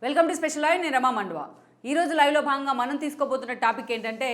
Welcome to special live. నేను రమా మండువా. ఈరోజు లైవ్లో భాగంగా మనం తీసుకోబోతున్న టాపిక్ ఏంటంటే,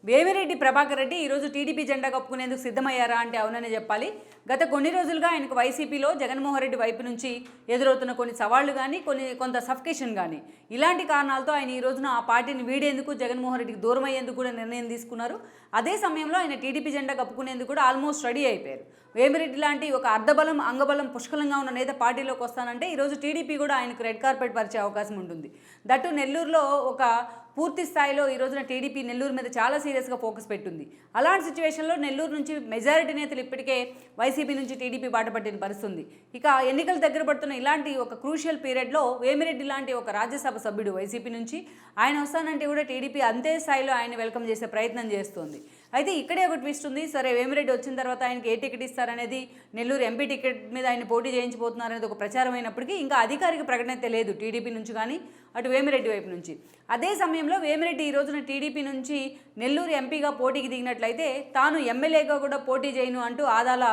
వేమిరెడ్డి ప్రభాకర్ రెడ్డి ఈరోజు టీడీపీ జెండా కప్పుకునేందుకు సిద్ధమయ్యారా అంటే అవుననే చెప్పాలి. గత కొన్ని రోజులుగా ఆయనకు వైసీపీలో జగన్మోహన్ రెడ్డి వైపు నుంచి ఎదురవుతున్న కొన్ని సవాళ్లు కానీ కొంత సఫికేషన్ కానీ ఇలాంటి కారణాలతో ఆయన ఈ రోజున ఆ పార్టీని వీడేందుకు, జగన్మోహన్ రెడ్డికి దూరం అయ్యేందుకు కూడా నిర్ణయం తీసుకున్నారు. అదే సమయంలో ఆయన టీడీపీ జెండా కప్పుకునేందుకు కూడా ఆల్మోస్ట్ రెడీ అయిపోయారు. వేమిరెడ్డి లాంటి ఒక అర్ధబలం అంగబలం పుష్కలంగా ఉన్న నేత పార్టీలోకి వస్తానంటే ఈరోజు టీడీపీ కూడా ఆయనకు రెడ్ కార్పెట్ పరిచే అవకాశం ఉంటుంది. దట్టు నెల్లూరులో ఒక పూర్తి స్థాయిలో ఈ రోజున టీడీపీ నెల్లూరు మీద చాలా సీరియస్గా ఫోకస్ పెట్టింది. అలాంటి సిచ్యువేషన్లో నెల్లూరు నుంచి మెజారిటీ నేతలు ఇప్పటికే వైసీపీ నుంచి టీడీపీ బాట పట్టిన పరిస్థితుంది. ఇక ఎన్నికలు దగ్గర పడుతున్న ఇలాంటి ఒక క్రూషియల్ పీరియడ్లో వేమిరెడ్డి లాంటి ఒక రాజ్యసభ సభ్యుడు వైసీపీ నుంచి ఆయన వస్తానంటే కూడా టీడీపీ అంతే స్థాయిలో ఆయన వెల్కమ్ చేసే ప్రయత్నం చేస్తుంది. అయితే ఇక్కడే ఒక ట్విస్ట్ ఉంది. సరే, వేమిరెడ్డి వచ్చిన తర్వాత ఆయనకి ఏ టికెట్ ఇస్తారనేది, నెల్లూరు ఎంపీ టికెట్ మీద ఆయన పోటీ చేయించబోతున్నారనేది ఒక ప్రచారం అయినప్పటికీ ఇంకా అధికారిక ప్రకటన అయితే లేదు టీడీపీ నుంచి కానీ అటు వేమిరెడ్డి వైపు నుంచి. అదే సమయంలో వేమిరెడ్డి ఈ రోజున టీడీపీ నుంచి నెల్లూరు ఎంపీగా పోటీకి దిగినట్లయితే తాను ఎమ్మెల్యేగా కూడా పోటీ చేయను అంటూ ఆదాల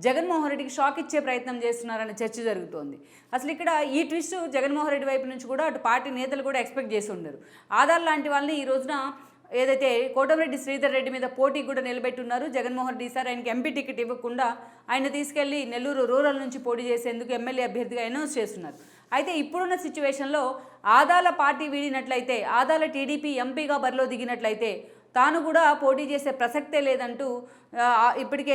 జగన్మోహన్ రెడ్డికి షాక్ ఇచ్చే ప్రయత్నం చేస్తున్నారనే చర్చ జరుగుతోంది. అసలు ఇక్కడ ఈ ట్విస్ట్ జగన్మోహన్ రెడ్డి వైపు నుంచి కూడా అటు పార్టీ నేతలు కూడా ఎక్స్పెక్ట్ చేసి ఉండరు. ఆదాల లాంటి వాళ్ళని ఈ రోజున ఏదైతే కోటమిరెడ్డి శ్రీధర్ రెడ్డి మీద పోటీ కూడా నిలబెట్టున్నారు జగన్మోహన్ రెడ్డి. సార్ ఆయనకి ఎంపీ టికెట్ ఇవ్వకుండా ఆయన తీసుకెళ్లి నెల్లూరు రూరల్ నుంచి పోటీ చేసేందుకు ఎమ్మెల్యే అభ్యర్థిగా అనౌన్స్ చేస్తున్నారు. అయితే ఇప్పుడున్న సిచ్యువేషన్లో ఆదాల పార్టీ వీడినట్లయితే, ఆదాల టీడీపీ ఎంపీగా బరిలో దిగినట్లయితే తాను కూడా పోటీ చేసే ప్రసక్తే లేదంటూ ఇప్పటికే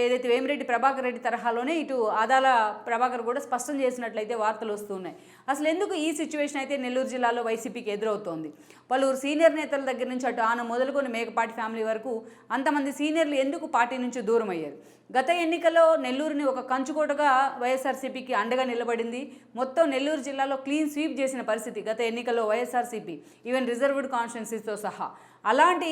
ఏదైతే వేమిరెడ్డి ప్రభాకర్ రెడ్డి తరహాలోనే ఇటు ఆదాల ప్రభాకర్ కూడా స్పష్టం చేసినట్లయితే వార్తలు వస్తున్నాయి. అసలు ఎందుకు ఈ సిచ్యువేషన్ అయితే నెల్లూరు జిల్లాలో వైసీపీకి ఎదురవుతోంది? పలువురు సీనియర్ నేతల దగ్గర నుంచి అటు ఆన మొదలుకొని మేకపాటి ఫ్యామిలీ వరకు అంతమంది సీనియర్లు ఎందుకు పార్టీ నుంచి దూరం అయ్యారు? గత ఎన్నికల్లో నెల్లూరుని ఒక కంచుకోటగా వైఎస్ఆర్సీపీకి అండగా నిలబడింది. మొత్తం నెల్లూరు జిల్లాలో క్లీన్ స్వీప్ చేసిన పరిస్థితి గత ఎన్నికల్లో వైఎస్ఆర్సీపీ, ఈవెన్ రిజర్వ్డ్ కాన్స్టిట్యున్సీస్తో సహా. అలాంటి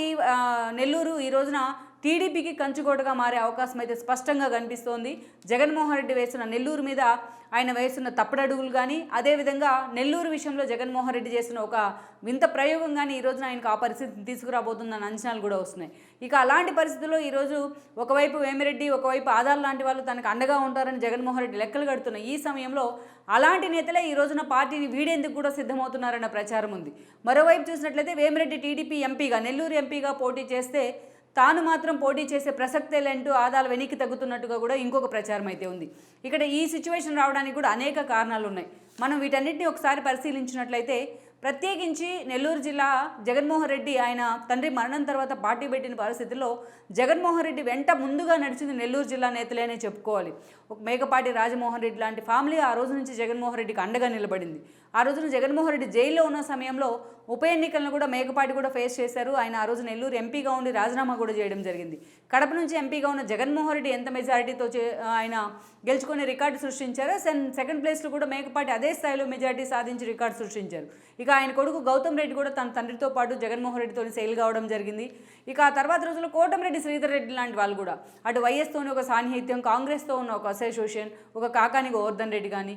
నెల్లూరు ఈ రోజున టీడీపీకి కంచుకోటగా మారే అవకాశం అయితే స్పష్టంగా కనిపిస్తోంది. జగన్మోహన్ రెడ్డి వేసిన నెల్లూరు మీద ఆయన వేస్తున్న తప్పడడుగులు కానీ, అదేవిధంగా నెల్లూరు విషయంలో జగన్మోహన్ రెడ్డి చేసిన ఒక వింత ప్రయోగం కానీ ఈ రోజున ఆయనకు ఆ పరిస్థితిని తీసుకురాబోతుందన్న అంచనాలు కూడా వస్తున్నాయి. ఇక అలాంటి పరిస్థితుల్లో ఈరోజు ఒకవైపు వేమిరెడ్డి, ఒకవైపు ఆధార్ లాంటి వాళ్ళు తనకు అండగా ఉంటారని జగన్మోహన్ రెడ్డి లెక్కలు కడుతున్న ఈ సమయంలో అలాంటి నేతలే ఈ రోజున పార్టీని వీడేందుకు కూడా సిద్ధమవుతున్నారన్న ప్రచారం ఉంది. మరోవైపు చూసినట్లయితే వేమిరెడ్డి టీడీపీ ఎంపీగా, నెల్లూరు ఎంపీగా పోటీ చేస్తే తాను మాత్రం పోటీ చేసే ప్రసక్తే లేంటూ ఆదాలు వెనక్కి తగ్గుతున్నట్టుగా కూడా ఇంకొక ప్రచారం అయితే ఉంది. ఇక్కడ ఈ సిచ్యువేషన్ రావడానికి కూడా అనేక కారణాలు ఉన్నాయి. మనం వీటన్నిటిని ఒకసారి పరిశీలించినట్లయితే ప్రత్యేకించి నెల్లూరు జిల్లా జగన్మోహన్ రెడ్డి ఆయన తండ్రి మరణం తర్వాత పార్టీ పెట్టిన పరిస్థితుల్లో జగన్మోహన్ రెడ్డి వెంట ముందుగా నడిచింది నెల్లూరు జిల్లా నేతలేనే చెప్పుకోవాలి. ఒక మేకపాటి రాజమోహన్ రెడ్డి లాంటి ఫ్యామిలీ ఆ రోజు నుంచి జగన్మోహన్ రెడ్డికి అండగా నిలబడింది. ఆ రోజున జగన్మోహన్ రెడ్డి జైల్లో ఉన్న సమయంలో ఉప ఎన్నికలను కూడా మేకపాటి కూడా ఫేస్ చేశారు. ఆయన ఆ రోజు నెల్లూరు ఎంపీగా ఉండి రాజీనామా కూడా చేయడం జరిగింది. కడప నుంచి ఎంపీగా ఉన్న జగన్మోహన్ రెడ్డి ఎంత మెజారిటీతో ఆయన గెలుచుకునే రికార్డు సృష్టించారో, సెకండ్ ప్లేస్లో కూడా మేకపాటి అదే స్థాయిలో మెజారిటీ సాధించి రికార్డు సృష్టించారు. ఇక ఆయన కొడుకు గౌతమ్ రెడ్డి కూడా తన తండ్రితో పాటు జగన్మోహన్ రెడ్డితో సెయిల్ కావడం జరిగింది. ఇక ఆ తర్వాత రోజుల్లో కోటమిరెడ్డి శ్రీధర్ రెడ్డి లాంటి వాళ్ళు కూడా అటు వైఎస్తోని ఒక సాన్నిహిత్యం, కాంగ్రెస్తో ఉన్న ఒక అసోసియేషన్, ఒక కాకాని గోవర్ధన్ రెడ్డి కానీ,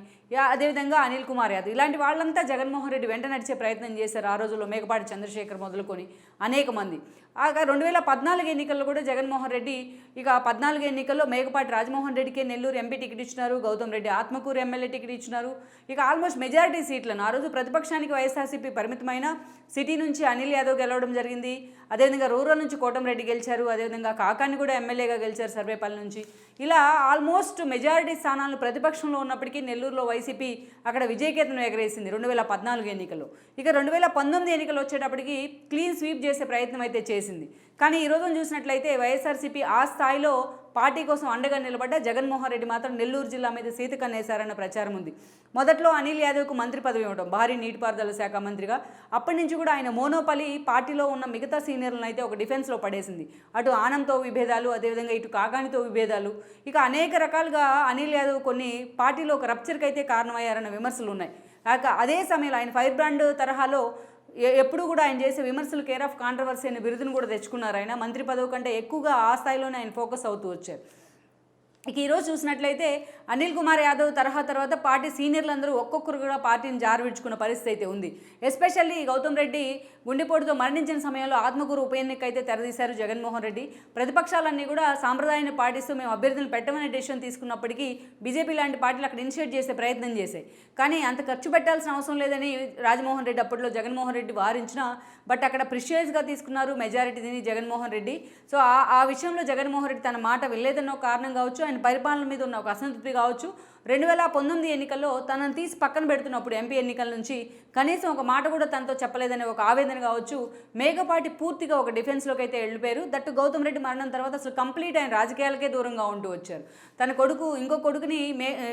అదేవిధంగా అనిల్ కుమార్ యాదవ్, ఇలాంటి వాళ్ళంతా జగన్మోహన్ రెడ్డి వెంట నడిచే ప్రయత్నం చేశారు. ఆ రోజుల్లో మేకపాటి చంద్రశేఖర్ మొదలుకొని అనేక మంది. 2014 ఎన్నికల్లో కూడా జగన్మోహన్ రెడ్డి, ఇక 14 ఎన్నికల్లో మేకపాటి రాజమోహన్ రెడ్డికే నెల్లూరు ఎంపీ టికెట్ ఇచ్చినారు, గౌతమ్ రెడ్డి ఆత్మకూరు ఎమ్మెల్యే టికెట్ ఇచ్చినారు. ఇక ఆల్మోస్ట్ మెజారిటీ సీట్లను ఆ రోజు ప్రతిపక్షానికి వైఎస్ఆర్సీపీ పరిమితమైన సిటీ నుంచి అనిల్ యాదవ్ గెలవడం జరిగింది. అదేవిధంగా రూరల్ నుంచి కోటమిరెడ్డి గెలిచారు. అదేవిధంగా కాకాని కూడా ఎమ్మెల్యేగా గెలిచారు సర్వేపల్లి నుంచి. ఇలా ఆల్మోస్ట్ మెజారిటీ స్థానాలను ప్రతిపక్షంలో ఉన్నప్పటికీ నెల్లూరులో వైసీపీ అక్కడ విజయకేతనం ఎగరేసింది 2014 ఎన్నికల్లో. ఇక 2019 ఎన్నికలు వచ్చేటప్పటికి క్లీన్ స్వీప్ చేసే ప్రయత్నం అయితే చేసింది. కానీ ఈ రోజున చూసినట్లయితే వైఎస్ఆర్సీపీ ఆ స్థాయిలో పార్టీ కోసం అండగా నిలబడ్డ జగన్మోహన్ రెడ్డి మాత్రం నెల్లూరు జిల్లా మీద సీతకన్నేశారన్న ప్రచారం ఉంది. మొదట్లో అనిల్ యాదవ్కు మంత్రి పదవి ఇవ్వడం, భారీ నీటిపారుదల శాఖ మంత్రిగా. అప్పటి నుంచి కూడా ఆయన మోనోపలి పార్టీలో ఉన్న మిగతా సీనియర్లను అయితే ఒక డిఫెన్స్లో పడేసింది. అటు ఆనంద్తో విభేదాలు, అదేవిధంగా ఇటు కాకానితో విభేదాలు, ఇక అనేక రకాలుగా అనిల్ యాదవ్ కొన్ని పార్టీలో ఒక రప్చర్కి అయితే కారణమయ్యారన్న విమర్శలు ఉన్నాయి. అదే సమయంలో ఆయన ఫైర్ బ్రాండ్ తరహాలో ఎప్పుడు కూడా ఆయన చేసే విమర్శలు కేర్ ఆఫ్ కాంట్రవర్సీ అనే బిరుదును కూడా తెచ్చుకున్నారు. ఆయన మంత్రి పదవి కంటే ఎక్కువగా ఆ స్థాయిలోనే ఆయన ఫోకస్ అవుతూ వచ్చారు. ఇక ఈరోజు చూసినట్లయితే అనిల్ కుమార్ యాదవ్ తరహా తర్వాత పార్టీ సీనియర్లందరూ ఒక్కొక్కరు కూడా పార్టీని జారవిడ్చుకున్న పరిస్థితి అయితే ఉంది. ఎస్పెషల్లీ గౌతమ్ రెడ్డి గుండెపోటుతో మరణించిన సమయంలో ఆత్మకూరు ఉప ఎన్నిక అయితే తెరదీశారు జగన్మోహన్ రెడ్డి. ప్రతిపక్షాలన్నీ కూడా సాంప్రదాయాన్ని పాటిస్తూ మేము అభ్యర్థులను పెట్టమనే డెసిషన్ తీసుకున్నప్పటికీ బీజేపీ లాంటి పార్టీలు అక్కడ ఇనిషియేట్ చేసే ప్రయత్నం చేశాయి. కానీ అంత ఖర్చు పెట్టాల్సిన అవసరం లేదని రాజమోహన్ రెడ్డి అప్పట్లో జగన్మోహన్ రెడ్డి వారించిన, బట్ అక్కడ ప్రిషియస్గా తీసుకున్నారు మెజారిటీని జగన్మోహన్ రెడ్డి. సో ఆ విషయంలో జగన్మోహన్ రెడ్డి తన మాట వెళ్ళలేదన్న కారణం కావచ్చు, ఆయన పరిపాలన మీద ఉన్న ఒక అసంతృప్తి కావచ్చు. 2019 ఎన్నికల్లో తనను తీసి పక్కన పెడుతున్నప్పుడు ఎంపీ ఎన్నికల నుంచి కనీసం ఒక మాట కూడా తనతో చెప్పలేదనే ఒక ఆవేదన కావచ్చు. మేకపాటి పూర్తిగా ఒక డిఫెన్స్లోకి అయితే వెళ్ళిపోయారు. దట్టు గౌతమ్ రెడ్డి మరణం తర్వాత అసలు కంప్లీట్ ఆయన రాజకీయాలకే దూరంగా ఉంటూ వచ్చారు. తన కొడుకు ఇంకో కొడుకుని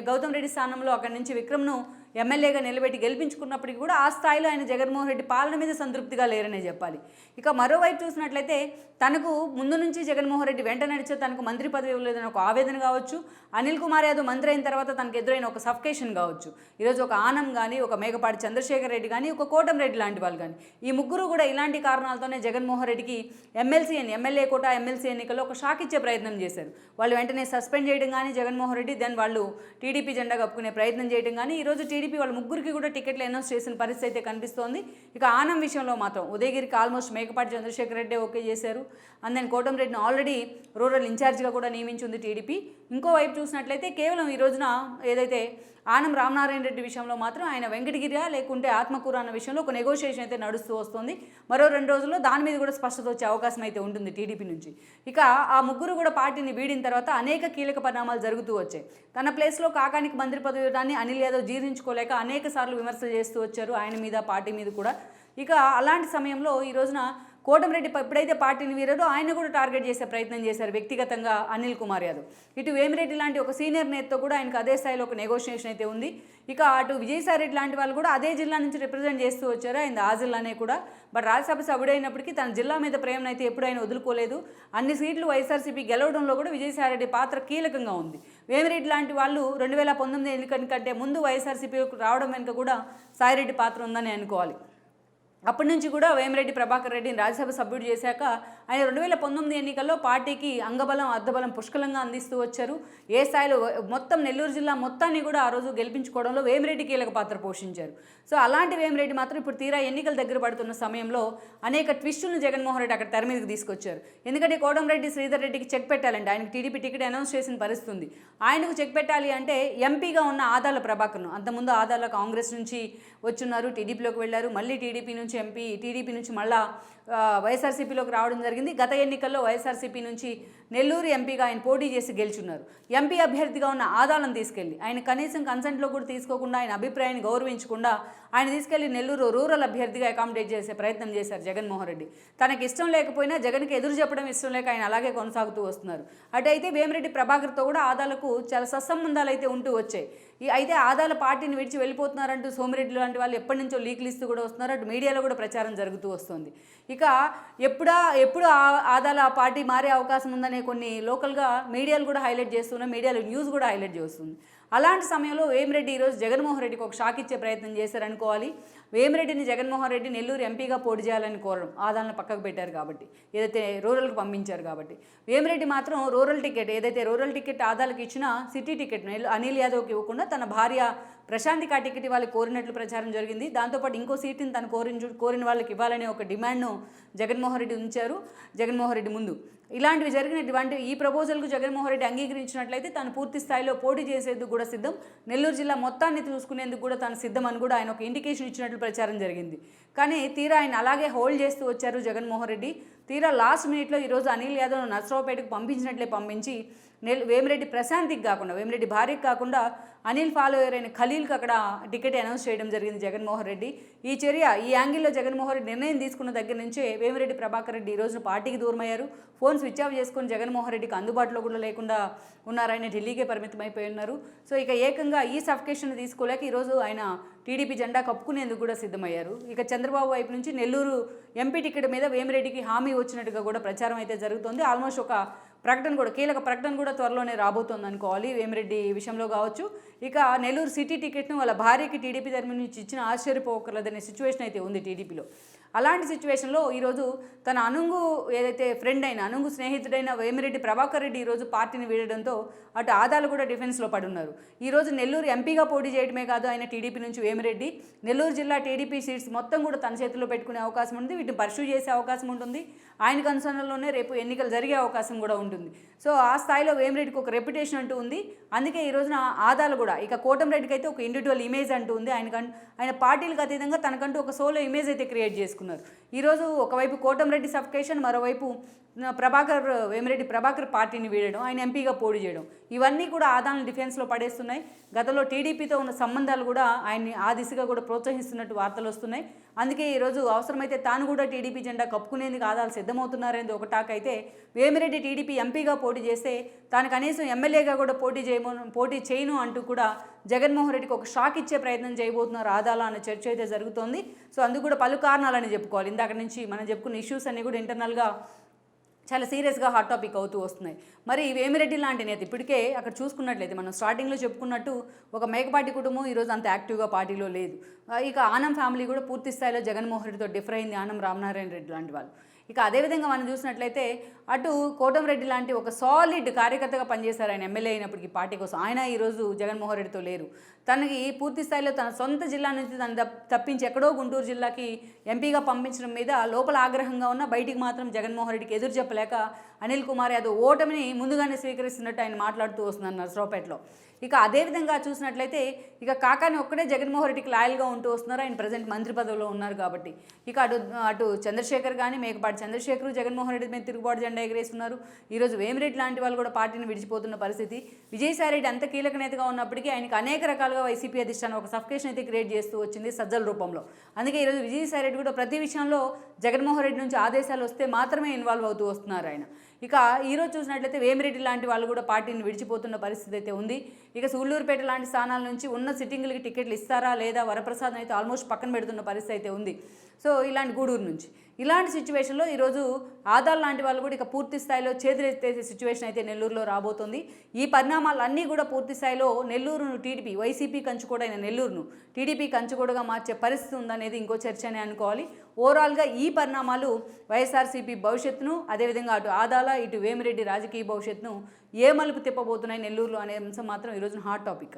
గౌతమ్ రెడ్డి స్థానంలో అక్కడి నుంచి విక్రమ్ను ఎమ్మెల్యేగా నిలబెట్టి గెలిపించుకున్నప్పటికీ కూడా ఆ స్థాయిలో ఆయన జగన్మోహన్ రెడ్డి పాలన మీద సంతృప్తిగా లేరనే చెప్పాలి. ఇక మరోవైపు చూసినట్లయితే తనకు ముందు నుంచి జగన్మోహన్ రెడ్డి వెంట నడిచే తనకు మంత్రి పదవి ఇవ్వలేదని ఒక ఆవేదన కావచ్చు, అనిల్ కుమార్ యాదవ్ మంత్రి అయిన తర్వాత తనకు ఎదురైన ఒక సఫికేషన్ కావచ్చు. ఈరోజు ఒక ఆనం కానీ, ఒక మేకపాటి చంద్రశేఖర్ రెడ్డి కానీ, ఒక కోటంరెడ్డి లాంటి వాళ్ళు కానీ, ఈ ముగ్గురు కూడా ఇలాంటి కారణాలతోనే జగన్మోహన్ రెడ్డికి ఎమ్మెల్యే కోట ఎమ్మెల్సీ ఎన్నికల్లో ఒక షాక్ ఇచ్చే ప్రయత్నం చేశారు. వాళ్ళు వెంటనే సస్పెండ్ చేయడం కానీ జగన్మోహన్ రెడ్డి, దెన్ వాళ్ళు టీడీపీ జెండా కప్పుకునే ప్రయత్నం చేయడం కానీ, ఈరోజు టీడీపీ వాళ్ళ ముగ్గురికి కూడా టికెట్లు అనౌన్స్ చేసిన పరిస్థితి అయితే కనిపిస్తోంది. ఇక ఆనం విషయంలో మాత్రం ఉదయగిరికి ఆల్మోస్ట్ మేకపాటి చంద్రశేఖర్ రెడ్డి ఓకే చేశారు. అండ్ దెన్ కోటంరెడ్డిని ఆల్రెడీ రూరల్ ఇన్ఛార్జ్గా కూడా నియమించింది టీడీపీ. ఇంకోవైపు చూసినట్లయితే కేవలం ఈ రోజున ఏదైతే ఆనం రామనారాయణ రెడ్డి విషయంలో మాత్రం ఆయన వెంకటగిరియా లేకుంటే ఆత్మకూర అన్న విషయంలో ఒక నెగోషియేషన్ అయితే నడుస్తూ వస్తుంది. మరో 2 రోజుల్లో దాని మీద కూడా స్పష్టత వచ్చే అవకాశం అయితే ఉంటుంది టీడీపీ నుంచి. ఇక ఆ ముగ్గురు కూడా పార్టీని వీడిన తర్వాత అనేక కీలక పరిణామాలు జరుగుతూ వచ్చాయి. తన ప్లేస్లో కాకానికి మంత్రి పదవి ఇవ్వడాన్ని అనిల్ యాదవ్ జీర్ణించుకోలేక అనేక సార్లు విమర్శలు చేస్తూ వచ్చారు ఆయన మీద, పార్టీ మీద కూడా. ఇక అలాంటి సమయంలో ఈ రోజున కోటంరెడ్డి ఎప్పుడైతే పార్టీని వీరారో ఆయన కూడా టార్గెట్ చేసే ప్రయత్నం చేశారు వ్యక్తిగతంగా అనిల్ కుమార్ యాదవ్. ఇటు వేమిరెడ్డి లాంటి ఒక సీనియర్ నేతతో కూడా ఆయనకు అదే స్థాయిలో ఒక నెగోషియేషన్ అయితే ఉంది. ఇక అటు విజయసాయిరెడ్డి లాంటి వాళ్ళు కూడా అదే జిల్లా నుంచి రిప్రజెంట్ చేస్తూ వచ్చారు, ఆయన ఆ జిల్లానే కూడా. బట్ రాజ్యసభ సభ్యుడైనప్పటికీ తన జిల్లా మీద ప్రేమనైతే ఎప్పుడైనా వదులుకోలేదు. అన్ని సీట్లు వైఎస్ఆర్సీపీ గెలవడంలో కూడా విజయసాయిరెడ్డి పాత్ర కీలకంగా ఉంది. వేమిరెడ్డి లాంటి వాళ్ళు 2019 ఎన్నికల కంటే ముందు వైఎస్ఆర్సీపీకి రావడం వెనుక కూడా సాయిరెడ్డి పాత్ర ఉందని అనుకోవాలి. అప్పటి నుంచి కూడా వేమిరెడ్డి ప్రభాకర్ రెడ్డిని రాజ్యసభ సభ్యుడు చేశాక ఆయన 2019 ఎన్నికల్లో పార్టీకి అంగబలం అర్ధబలం పుష్కలంగా అందిస్తూ వచ్చారు. ఏ స్థాయిలో మొత్తం నెల్లూరు జిల్లా మొత్తాన్ని కూడా ఆ రోజు గెలిపించుకోవడంలో వేమిరెడ్డి కీలక పాత్ర పోషించారు. సో అలాంటి వేమిరెడ్డి మాత్రం ఇప్పుడు తీరా ఎన్నికలు దగ్గర పడుతున్న సమయంలో అనేక ట్విస్టులను జగన్మోహన్ రెడ్డి అక్కడ తెర మీదకి తీసుకొచ్చారు. ఎందుకంటే కోటంరెడ్డి శ్రీధర్ రెడ్డికి చెక్ పెట్టాలంటే ఆయనకు టీడీపీ టికెట్ అనౌన్స్ చేసిన పరిస్థితి ఉంది. ఆయనకు చెక్ పెట్టాలి అంటే ఎంపీగా ఉన్న ఆదాల ప్రభాకర్ను, అంతకుముందు ఆదాల కాంగ్రెస్ నుంచి వచ్చున్నారు, టీడీపీలోకి వెళ్ళారు, మళ్ళీ టీడీపీ నుంచి ఎంపీ, టీడీపీ నుంచి మళ్ళా వైఎస్ఆర్సీపీలోకి రావడం జరిగింది. గత ఎన్నికల్లో వైఎస్ఆర్సీపీ నుంచి నెల్లూరు ఎంపీగా ఆయన పోటీ చేసి గెలుచున్నారు. ఎంపీ అభ్యర్థిగా ఉన్న ఆదాలను తీసుకెళ్ళి ఆయన కనీసం కన్సెంట్లో కూడా తీసుకోకుండా, ఆయన అభిప్రాయాన్ని గౌరవించకుండా ఆయన తీసుకెళ్లి నెల్లూరు రూరల్ అభ్యర్థిగా అకామిడేట్ చేసే ప్రయత్నం చేశారు జగన్మోహన్ రెడ్డి. తనకి ఇష్టం లేకపోయినా జగన్కి ఎదురు చెప్పడం ఇష్టం లేక ఆయన అలాగే కొనసాగుతూ వస్తున్నారు. అటైతే వేమిరెడ్డి ప్రభాకర్తో కూడా ఆదాలకు చాలా సత్సంబంధాలు అయితే ఉంటూ వచ్చాయి. అయితే ఆదాల పార్టీని విడిచి వెళ్ళిపోతున్నారంటూ సోమిరెడ్డి లాంటి వాళ్ళు ఎప్పటి నుంచో లీకులు ఇస్తూ కూడా వస్తున్నారు. అటు మీడియాలో కూడా ప్రచారం జరుగుతూ వస్తుంది. ఇక ఎప్పుడు ఆదాల పార్టీ మారే అవకాశం ఉందనే కొన్ని లోకల్గా మీడియాలు కూడా హైలైట్ చేస్తున్నాయి, మీడియాలో న్యూస్ కూడా హైలైట్ చేస్తుంది. అలాంటి సమయంలో వేమిరెడ్డి ఈరోజు జగన్మోహన్ రెడ్డికి ఒక షాక్ ఇచ్చే ప్రయత్నం చేశారనుకోవాలి. వేమిరెడ్డిని జగన్మోహన్ రెడ్డి నెల్లూరు ఎంపీగా పోటీ చేయాలని కోరడం, ఆదాలను పక్కకు పెట్టారు కాబట్టి, ఏదైతే రూరల్కి పంపించారు కాబట్టి. వేమిరెడ్డి మాత్రం రూరల్ టికెట్, ఏదైతే రూరల్ టికెట్ ఆదాలకు ఇచ్చిన సిటీ టికెట్ అనిల్ యాదవ్కి ఇవ్వకుండా తన భార్య ప్రశాంతికి ఆ టికెట్ వాళ్ళకి కోరినట్లు ప్రచారం జరిగింది. దాంతోపాటు ఇంకో సీట్ని తను కోరిన వాళ్ళకి ఇవ్వాలనే ఒక డిమాండ్ను జగన్మోహన్ రెడ్డి ఉంచారు జగన్మోహన్ రెడ్డి ముందు. ఇలాంటివి జరిగినటువంటి ఈ ప్రపోజల్కు జగన్మోహన్ రెడ్డి అంగీకరించినట్లయితే తాను పూర్తి స్థాయిలో పోటీ చేసేందుకు కూడా సిద్ధం, నెల్లూరు జిల్లా మొత్తాన్ని చూసుకునేందుకు కూడా తాను సిద్ధం అని కూడా ఆయన ఒక ఇండికేషన్ ఇచ్చినట్లు ప్రచారం జరిగింది. కానీ తీరా ఆయన అలాగే హోల్డ్ చేస్తూ వచ్చారు జగన్మోహన్ రెడ్డి. తీరా లాస్ట్ మినిట్లో ఈరోజు అనిల్ యాదవ్ను నర్సరావుపేటకు పంపించినట్లే పంపించి వేమిరెడ్డి ప్రశాంతికి కాకుండా, వేమిరెడ్డి భార్యకి కాకుండా అనిల్ ఫాలోయర్ అయిన ఖలీల్కి అక్కడ టికెట్ అనౌన్స్ చేయడం జరిగింది జగన్మోహన్ రెడ్డి. ఈ యాంగిల్లో జగన్మోహన్ రెడ్డి నిర్ణయం తీసుకున్న దగ్గర నుంచే వేమిరెడ్డి ప్రభాకర్ రెడ్డి ఈరోజు పార్టీకి దూరమయ్యారు. ఫోన్ స్విచ్ ఆఫ్ చేసుకుని జగన్మోహన్ రెడ్డికి అందుబాటులో కూడా లేకుండా ఉన్నారు. ఆయన ఢిల్లీకే పరిమితమైపోయి ఉన్నారు. సో ఇక ఏకంగా ఈ సఫికేషన్ తీసుకోలేక ఈరోజు ఆయన టీడీపీ జెండా కప్పుకునేందుకు కూడా సిద్ధమయ్యారు. ఇక చంద్రబాబు వైపు నుంచి నెల్లూరు ఎంపీ టికెట్ మీద వేమిరెడ్డికి హామీ వచ్చినట్టుగా కూడా ప్రచారం అయితే జరుగుతుంది. ఆల్మోస్ట్ ఒక ప్రకటన కూడా కీలక ప్రకటన కూడా త్వరలోనే రాబోతోంది అనుకోవాలి వేమిరెడ్డి విషయంలో కావచ్చు. ఇక నెల్లూరు సిటీ టికెట్ను వాళ్ళ భార్యకి టీడీపీ తరఫు నుంచి ఇచ్చిన ఆశ్చర్యపోకర్లేదనే సిచ్యువేషన్ అయితే ఉంది టీడీపీలో. అలాంటి సిచ్యువేషన్లో ఈరోజు తన అనుంగు ఏదైతే ఫ్రెండ్ అయిన అనుంగు స్నేహితుడైన వేమిరెడ్డి ప్రభాకర్ రెడ్డి ఈరోజు పార్టీని వీడడంతో అటు ఆదాలు కూడా డిఫెన్స్లో పడున్నారు. ఈరోజు నెల్లూరు ఎంపీగా పోటీ చేయడమే కాదు ఆయన టీడీపీ నుంచి వేమిరెడ్డి నెల్లూరు జిల్లా టీడీపీ సీట్స్ మొత్తం కూడా తన చేతిలో పెట్టుకునే అవకాశం ఉంది. వీటిని పర్సూ చేసే అవకాశం ఉంటుంది. ఆయన కన్సర్న్లోనే రేపు ఎన్నికలు జరిగే అవకాశం కూడా ఉంటుంది. సో ఆ స్థాయిలో వేమిరెడ్డికి ఒక రెప్యుటేషన్ అంటూ ఉంది. అందుకే ఈ రోజున ఆదాలు కూడా ఇక కోటంరెడ్డికి అయితే ఒక ఇండివిజువల్ ఇమేజ్ అంటూ ఉంది. ఆయన పార్టీలకు అతీతంగా తనకంటూ ఒక సోలో ఇమేజ్ అయితే క్రియేట్ చేసుకున్నారు. ఈరోజు ఒకవైపు కోటంరెడ్డి సఫికేషన్, మరోవైపు వేమిరెడ్డి ప్రభాకర్ పార్టీని వీడడం, ఆయన ఎంపీగా పోటీ చేయడం, ఇవన్నీ కూడా ఆదాలను డిఫెన్స్లో పడేస్తున్నాయి. గతంలో టీడీపీతో ఉన్న సంబంధాలు కూడా ఆయన్ని ఆ దిశగా కూడా ప్రోత్సహిస్తున్నట్టు వార్తలు వస్తున్నాయి. అందుకే ఈరోజు అవసరమైతే తాను కూడా టీడీపీ జెండా కప్పుకునేందుకు ఆదాలు సిద్ధమవుతున్నారనేది ఒక టాక్ అయితే, వేమిరెడ్డి టీడీపీ ఎంపీగా పోటీ చేస్తే తాను కనీసం ఎమ్మెల్యేగా కూడా పోటీ చేయను అంటూ కూడా జగన్మోహన్ రెడ్డికి ఒక షాక్ ఇచ్చే ప్రయత్నం చేయబోతున్నారు ఆదాల అనే చర్చ అయితే జరుగుతోంది. సో అందుకు కూడా పలు కారణాలని చెప్పుకోవాలి. ఇందాక నుంచి మనం చెప్పుకున్న ఇష్యూస్ అన్నీ కూడా ఇంటర్నల్గా చాలా సీరియస్గా హాట్ టాపిక్ అవుతూ వస్తున్నాయి. మరి వేమిరెడ్డి లాంటి నేత ఇప్పటికే అక్కడ చూసుకున్నట్లయితే మనం స్టార్టింగ్లో చెప్పుకున్నట్టు ఒక మేకపాటి కుటుంబం ఈరోజు అంత యాక్టివ్గా పార్టీలో లేదు. ఇక ఆనం ఫ్యామిలీ కూడా పూర్తి స్థాయిలో జగన్మోహన్ రెడ్డితో డిఫర్ అయింది, ఆనం రామనారాయణ రెడ్డి లాంటి వాళ్ళు. ఇక అదేవిధంగా మనం చూసినట్లయితే అటు కోటంరెడ్డి లాంటి ఒక సాలిడ్ కార్యకర్తగా పనిచేశారు ఆయన ఎమ్మెల్యే అయినప్పటికీ పార్టీ కోసం. ఆయన ఈరోజు జగన్మోహన్ రెడ్డితో లేరు. తనకి పూర్తి స్థాయిలో తన సొంత జిల్లా నుంచి తను తప్పించి ఎక్కడో గుంటూరు జిల్లాకి ఎంపీగా పంపించడం మీద లోపల ఆగ్రహంగా ఉన్న బయటికి మాత్రం జగన్మోహన్ రెడ్డికి ఎదురు చెప్పలేక అనిల్ కుమార్ యాదవ్ ఓటమిని ముందుగానే స్వీకరిస్తున్నట్టు ఆయన మాట్లాడుతూ వస్తున్నారు నర్సరావుపేటలో. ఇక అదేవిధంగా చూసినట్లయితే ఇక కాకాని ఒక్కడే జగన్మోహన్ రెడ్డికి లాయల్గా ఉంటూ వస్తున్నారు. ఆయన ప్రజెంట్ మంత్రి పదవిలో ఉన్నారు కాబట్టి. ఇక అటు చంద్రశేఖర్ కానీ మేకపాటి చంద్రశేఖర్ జగన్మోహన్ రెడ్డి మీద తిరుగుబాటు జెండా ఎగరేస్తున్నారు. ఈరోజు వేమిరెడ్డి లాంటి వాళ్ళు కూడా పార్టీని విడిచిపోతున్న పరిస్థితి. విజయసాయిరెడ్డి అంత కీలక నేతగా ఉన్నప్పటికీ ఆయనకు అనేక రకాలుగా వైసీపీ అధిష్టానం ఒక సఫికేషన్ అయితే క్రియేట్ చేస్తూ వచ్చింది సజ్జల రూపంలో. అందుకే ఈరోజు విజయసాయిరెడ్డి కూడా ప్రతి విషయంలో జగన్మోహన్ రెడ్డి నుంచి ఆదేశాలు వస్తే మాత్రమే ఇన్వాల్వ్ అవుతూ వస్తున్నారు ఆయన. ఇక ఈరోజు చూసినట్లయితే వేమిరెడ్డి లాంటి వాళ్ళు కూడా పార్టీని విడిచిపోతున్న పరిస్థితి అయితే ఉంది. ఇక సూళ్ళూరుపేట లాంటి స్థానాల నుంచి ఉన్న సిట్టింగ్లకి టికెట్లు ఇస్తారా లేదా వరప్రసాద్ అయితే ఆల్మోస్ట్ పక్కన పెడుతున్న పరిస్థితి అయితే ఉంది. సో ఇలాంటి గూడూరు నుంచి ఇలాంటి సిచ్యువేషన్లో ఈరోజు ఆదాల్ లాంటి వాళ్ళు కూడా ఇక పూర్తి స్థాయిలో చేతులెత్తేసే సిచ్యువేషన్ అయితే నెల్లూరులో రాబోతుంది. ఈ పరిణామాలన్నీ కూడా పూర్తి స్థాయిలో నెల్లూరును టీడీపీ వైసీపీ కంచుకోడైన నెల్లూరును టీడీపీ కంచుకోడగా మార్చే పరిస్థితి ఉందనేది ఇంకో చర్చ అనే అనుకోవాలి. ఓవరాల్గా ఈ పరిణామాలు వైఎస్ఆర్సీపీ భవిష్యత్తును, అదేవిధంగా అటు ఆదాల ఇటు వేమిరెడ్డి రాజకీయ భవిష్యత్తును ఏ మలుపు తిప్పబోతున్నాయి నెల్లూరులో అనే అంశం మాత్రం ఈరోజు హాట్ టాపిక్.